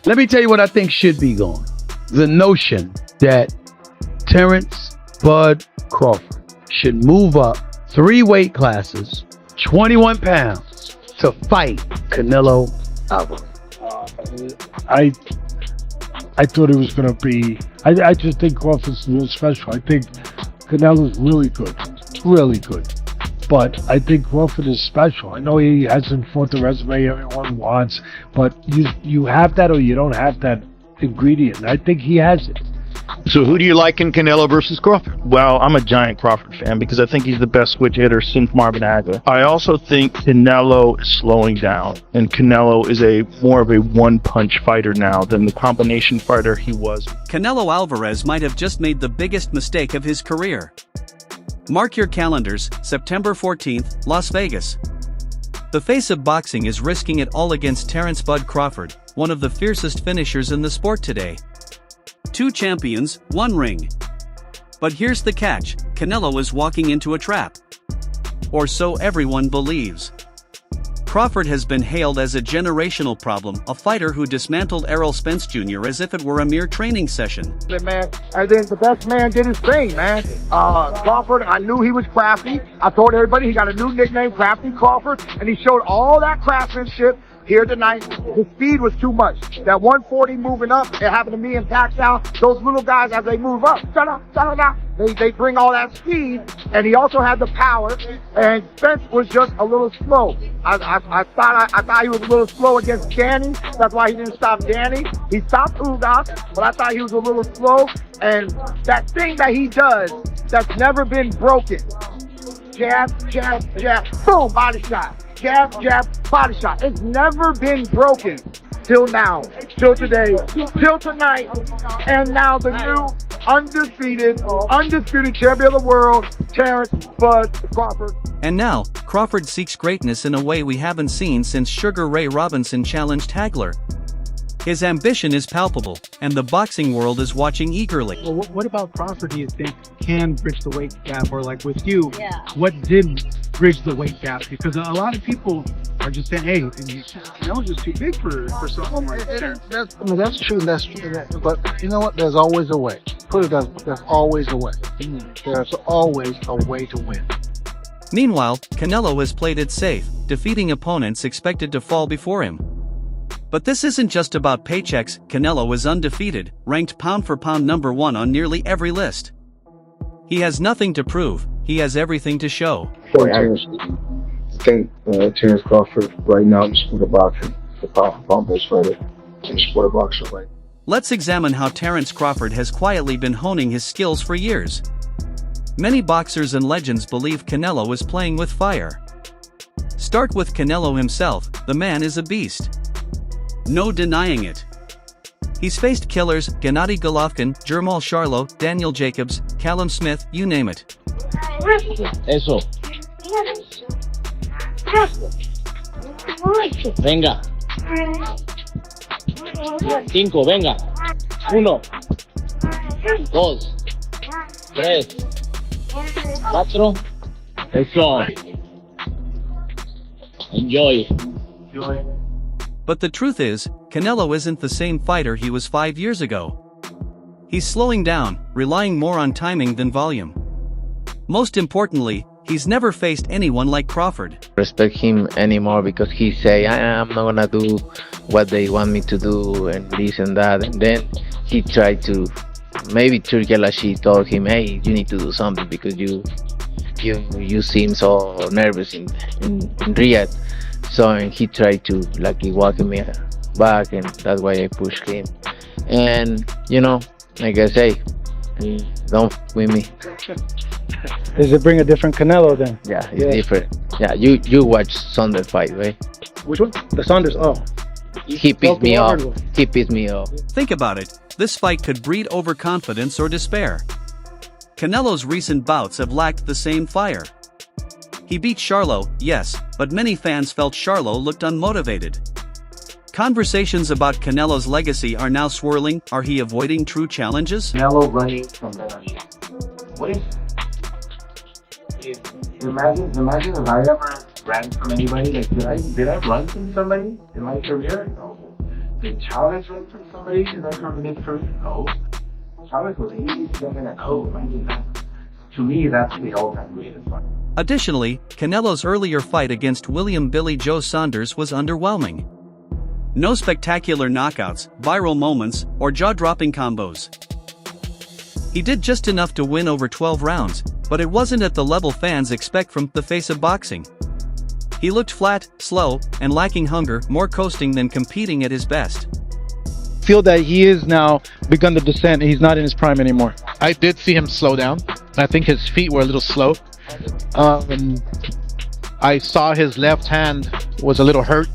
Let me tell you what I think should be gone. The notion that Terence Bud Crawford should move up 3 weight classes, 21 pounds, to fight Canelo Alvarez. I thought it was going to be... I just think Crawford's real special. I think Canelo's really good. Really good. But I think Crawford is special. I know he hasn't fought the resume everyone wants, but you have that or you don't have that ingredient. I think he has it. So who do you like in Canelo versus Crawford? Well, I'm a giant Crawford fan because I think he's the best switch hitter since Marvin Hagler. I also think Canelo is slowing down, and Canelo is more of a one-punch fighter now than the combination fighter he was. Canelo Alvarez might have just made the biggest mistake of his career. Mark your calendars, September 14th, Las Vegas. The face of boxing is risking it all against Terence Bud Crawford, one of the fiercest finishers in the sport today. 2 champions, 1 ring. But here's the catch, Canelo is walking into a trap. Or so everyone believes. Crawford has been hailed as a generational problem, a fighter who dismantled Errol Spence Jr. as if it were a mere training session. Man, and then the best man did his thing, man. Crawford, I knew he was crafty. I told everybody he got a new nickname, Crafty Crawford, and he showed all that craftsmanship here tonight. His speed was too much. That 140 moving up, it happened to me in Pacquiao. Those little guys, as they move up, they bring all that speed, and he also had the power, and Spence was just a little slow. I thought he was a little slow against Danny. That's why he didn't stop Danny. He stopped Ugas, but I thought he was a little slow, and that thing that he does that's never been broken. Jab, jab, jab, boom, body shot. Jab, jab, body shot. It's never been broken till now, till today, till tonight, and now the new undisputed champion of the world, Terence Bud Crawford. And now, Crawford seeks greatness in a way we haven't seen since Sugar Ray Robinson challenged Hagler. His ambition is palpable, and the boxing world is watching eagerly. Well, what about Crawford do you think can bridge the weight gap? Or like with you, what did bridge the weight gap? Because a lot of people are just saying, hey, Canelo's just too big for someone like that. That's true. But you know what? There's always a way. Put it as there's always a way. There's always a way to win. Meanwhile, Canelo has played it safe, defeating opponents expected to fall before him. But this isn't just about paychecks. Canelo is undefeated, ranked pound-for-pound #1 on nearly every list. He has nothing to prove, he has everything to show. I think Terence Crawford right now in the sport of boxing, the pound best fighter in the sport of boxing right now. Let's examine how Terence Crawford has quietly been honing his skills for years. Many boxers and legends believe Canelo is playing with fire. Start with Canelo himself, the man is a beast. No denying it. He's faced killers, Gennady Golovkin, Jermall Charlo, Daniel Jacobs, Callum Smith, you name it. Eso. Venga. 5, venga. 1, 2, 3, 4. Eso. Enjoy. But the truth is, Canelo isn't the same fighter he was 5 years ago. He's slowing down, relying more on timing than volume. Most importantly, he's never faced anyone like Crawford. Respect him anymore because he say, I'm not gonna do what they want me to do and this and that. And then he tried to, maybe Turki Alashi told him, hey, you need to do something because you seem so nervous in Riyadh. So he tried to walk me back, and that's why I pushed him. And like I say, don't f with me. Does it bring a different Canelo then? Yeah, it's different. Yeah, you watch Saunders fight, right? Which one? The Saunders. Oh, he pissed me off. He pissed me off. Think about it. This fight could breed overconfidence or despair. Canelo's recent bouts have lacked the same fire. He beat Charlo, yes, but many fans felt Charlo looked unmotivated. Conversations about Canelo's legacy are now swirling. Are he avoiding true challenges? Canelo running from the... What is... Imagine if I ever ran from anybody. Did I run from somebody in my career? No. the challenge was for somebody in that combination? No. The challenge was easy to get in a code. I mean, to me, that's the all-time greatest one. Additionally, Canelo's earlier fight against William Billy Joe Saunders was underwhelming. No spectacular knockouts, viral moments, or jaw-dropping combos. He did just enough to win over 12 rounds, but it wasn't at the level fans expect from the face of boxing. He looked flat, slow, and lacking hunger, more coasting than competing at his best. Feel that he is now begun to descend and he's not in his prime anymore. I did see him slow down. I think his feet were a little slow. I saw his left hand was a little hurt.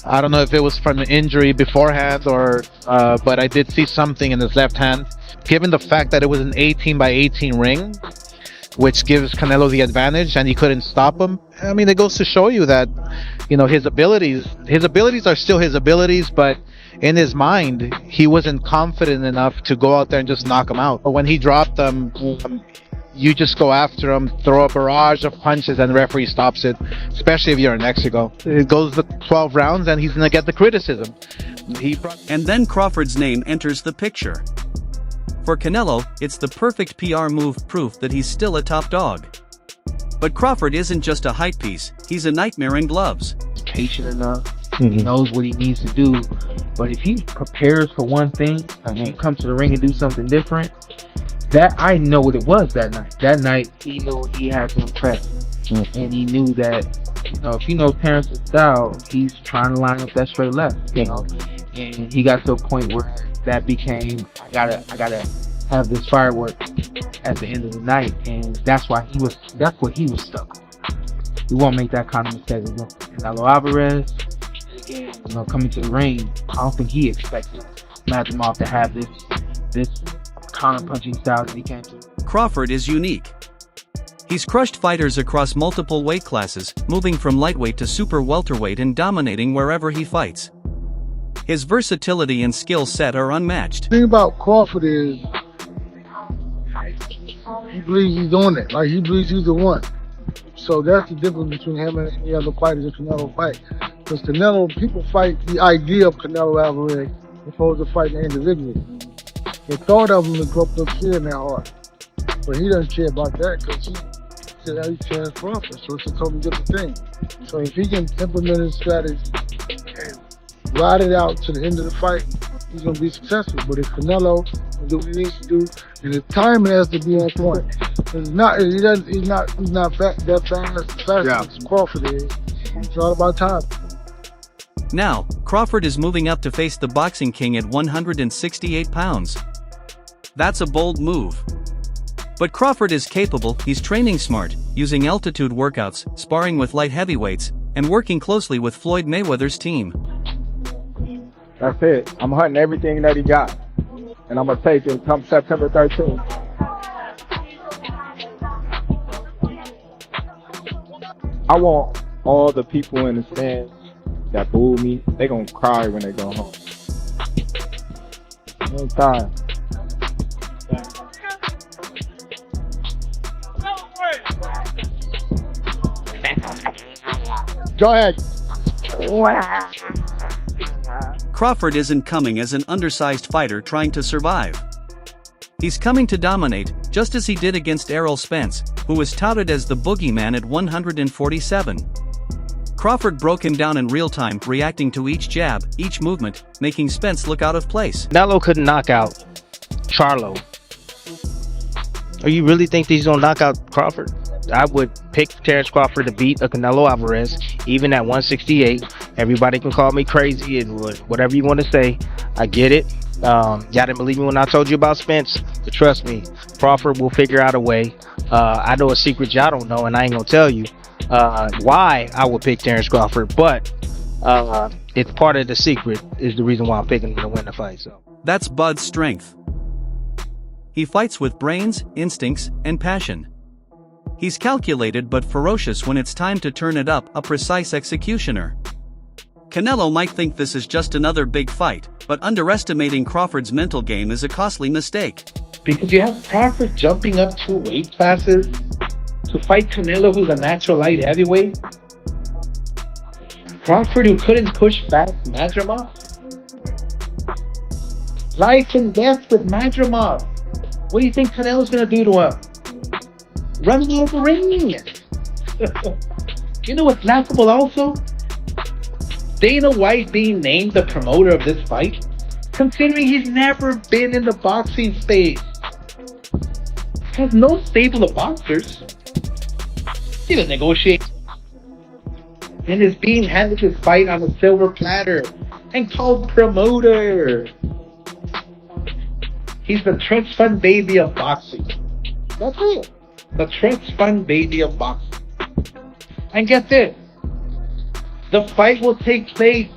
I don't know if it was from an injury beforehand or but I did see something in his left hand. Given the fact that it was an 18 by 18 ring, which gives Canelo the advantage and he couldn't stop him. I mean, it goes to show you that, you know, his abilities are still his abilities, but in his mind, he wasn't confident enough to go out there and just knock him out. But when he dropped them, you just go after him, throw a barrage of punches, and the referee stops it, especially if you're in Mexico. It goes to 12 rounds, and he's going to get the criticism. And then Crawford's name enters the picture. For Canelo, it's the perfect PR move, proof that he's still a top dog. But Crawford isn't just a hype piece, he's a nightmare in gloves. Patient enough, he knows what he needs to do, but if he prepares for one thing, and he comes to the ring and do something different, that I know what it was that night. That night, he knew he had to impress, and he knew that, you know, if he knows Terence's style, he's trying to line up that straight left, you know, and he got to a point where that became, I gotta have this firework at the end of the night, and that's what he was stuck on. He won't make that kind of mistake again. Canelo Alvarez, you know, coming to the ring, I don't think he expected Madrimov to have this counter-punching style that he came to. Crawford is unique. He's crushed fighters across multiple weight classes, moving from lightweight to super welterweight and dominating wherever he fights. His versatility and skill set are unmatched. The thing about Crawford is he believes he's on it. Like, he believes he's the one. So that's the difference between him and any other fighters that Canelo fight. Because Canelo, people fight the idea of Canelo Alvarez opposed to fighting individually. The thought of him is up fear in their heart. But he doesn't care about that because he said that he's Terence Crawford. So it's a totally different thing. So if he can implement his strategy and ride it out to the end of the fight, he's going to be successful. But if Canelo will do what he needs to do, and his timing has to be on point. He's not that fast as Crawford is. It's all about time. Now, Crawford is moving up to face the boxing king at 168 pounds. That's a bold move. But Crawford is capable, he's training smart, using altitude workouts, sparring with light heavyweights, and working closely with Floyd Mayweather's team. That's it. I'm hunting everything that he got. And I'm going to take it come September 13th. I want all the people in the stands that boo me, they going to cry when they go home. No time. Go ahead. Crawford isn't coming as an undersized fighter trying to survive. He's coming to dominate, just as he did against Errol Spence, who was touted as the boogeyman at 147. Crawford broke him down in real time, reacting to each jab, each movement, making Spence look out of place. Canelo couldn't knock out Charlo. Or you really think that he's gonna knock out Crawford? I would pick Terence Crawford to beat a Canelo Alvarez, even at 168. Everybody can call me crazy and whatever you want to say. I get it. Y'all didn't believe me when I told you about Spence, but trust me, Crawford will figure out a way. I know a secret y'all don't know, and I ain't gonna tell you why I would pick Terence Crawford, but it's part of the secret is the reason why I'm picking him to win the fight. So that's Bud's strength. He fights with brains, instincts, and passion. He's calculated but ferocious when it's time to turn it up, a precise executioner. Canelo might think this is just another big fight, but underestimating Crawford's mental game is a costly mistake. Because you have Crawford jumping up 2 weight classes to fight Canelo, who's a natural light heavyweight. Crawford, who couldn't push back Madrimov. Life and death with Madrimov. What do you think Canelo's gonna do to him? Run him out of the ring. You know what's laughable also? Dana White being named the promoter of this fight, considering he's never been in the boxing space. Has no stable of boxers. He doesn't negotiate. And is being handed his fight on a silver platter and called promoter. He's the trust fund baby of boxing. That's it. The trust fund baby of boxing. And get this. The fight will take place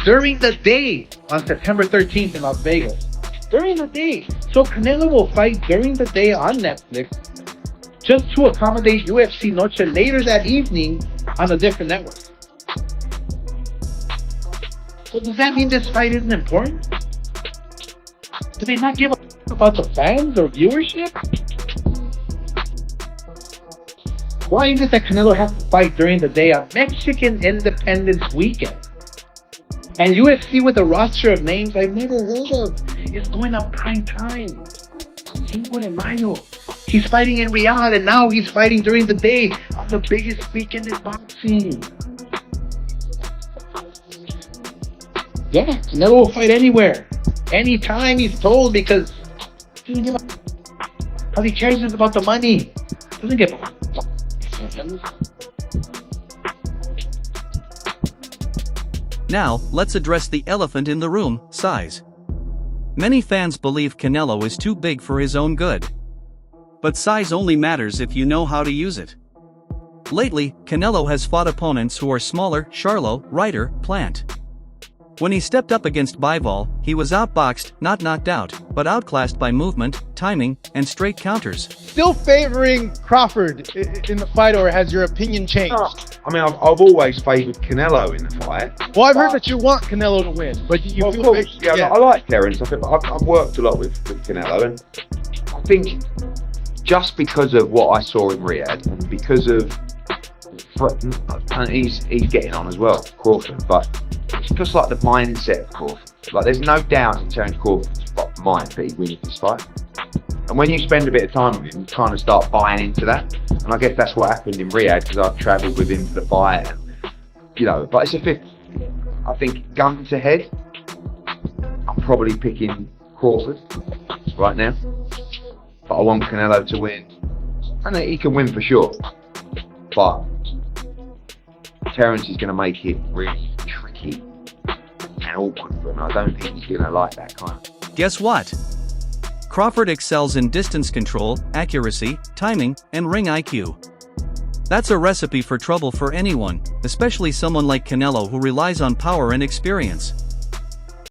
during the day on September 13th in Las Vegas. During the day. So Canelo will fight during the day on Netflix just to accommodate UFC Noche later that evening on a different network. So does that mean this fight isn't important? Do they not give a about the fans or viewership? Why is it that Canelo has to fight during the day on Mexican Independence Weekend? And UFC with a roster of names I've never heard of is going on prime time. Cinco de Mayo. He's fighting in Riyadh and now he's fighting during the day on the biggest weekend in boxing. Yeah, Canelo will fight anywhere. Anytime he's told because he doesn't give a all he cares is about the money. Doesn't give a Now, let's address the elephant in the room, size. Many fans believe Canelo is too big for his own good. But size only matters if you know how to use it. Lately, Canelo has fought opponents who are smaller: Charlo, Ryder, Plant. When he stepped up against Bivol, he was outboxed, not knocked out, but outclassed by movement, timing, and straight counters. Still favoring Crawford in the fight, or has your opinion changed? I mean, I've always favoured Canelo in the fight. Well, I've heard that you want Canelo to win, but you feel of course, yeah, I like Terence. I've worked a lot with Canelo, and I think just because of what I saw in Riyadh, and because of and he's getting on as well, Crawford, but it's just like the mindset of Crawford. Like, there's no doubt in Terence Crawford's mind that he's winning this fight. And when you spend a bit of time with him, you kind of start buying into that. And I guess that's what happened in Riyadh, because I've travelled with him for the fight. And, you know, but it's a 50. I think gun to head, I'm probably picking Crawford right now. But I want Canelo to win. And he can win for sure. But Terence is going to make it really tricky and awkward for him. I don't think he's going to like that kind of. Guess what? Crawford excels in distance control, accuracy, timing, and ring IQ. That's a recipe for trouble for anyone, especially someone like Canelo who relies on power and experience.